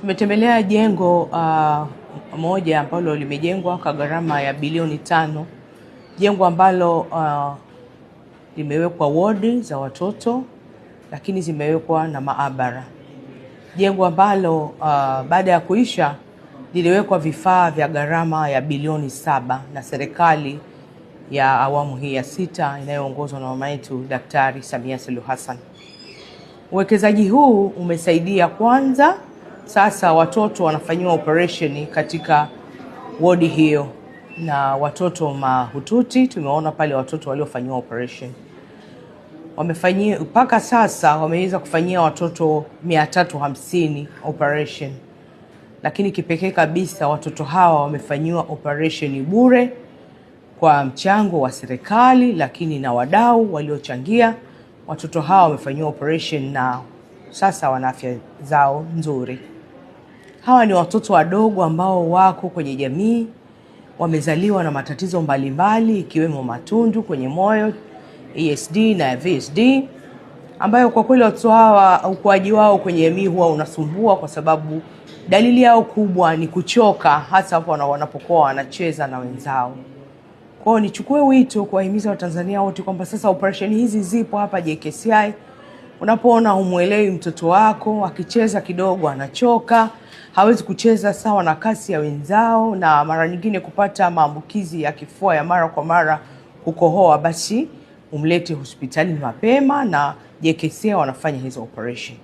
Tumetembelea jengo moja ambalo limejengwa kwa gharama ya bilioni 5. Jengo ambalo limewekwa wodi za watoto, lakini zimewekwa na maabara. Jengo ambalo baada ya kuisha liliwekwa vifaa vya gharama ya bilioni 7 na serikali ya awamu hii ya 6 inayoongozwa na mama yetu Daktari Samia Suluhu Hassan. Uwekezaji huu umesaidia, kwanza sasa watoto wanafanyiwa operation katika wodi hiyo, na watoto mahututi tumeona pale watoto waliofanyiwa operation wamefanyia mpaka sasa wameweza kufanyia watoto 350 operation, lakini kipekee kabisa watoto hawa wamefanyiwa operation bure kwa mchango wa serikali, lakini na wadau waliochangia. Watoto hawa wamefanyiwa operation na sasa wana afya zao nzuri. Hawa ni watoto wadogo ambao wako kwenye jamii, wamezaliwa na matatizo mbalimbali ikiwemo matundu kwenye moyo, ESD na VSD, ambayo kwa kweli watoto hawa ukuaji wao kwenye jamii huwa unasumbua kwa sababu dalili yao kubwa ni kuchoka, hasa hapo wanapokuwa wanacheza na wenzao. Kwa hiyo nichukue wito kuwahimiza Watanzania wote kwamba sasa operation hizi zipo hapa JKCI. Unapoona humuelewi mtoto wako akicheza kidogo anachoka, hawezi kucheza sawa na kasi ya wenzao, na mara nyingine kupata maambukizi ya kifua ya mara kwa mara, kukohoa, basi umlete hospitali mapema, na JKCI wanafanya hizo operation.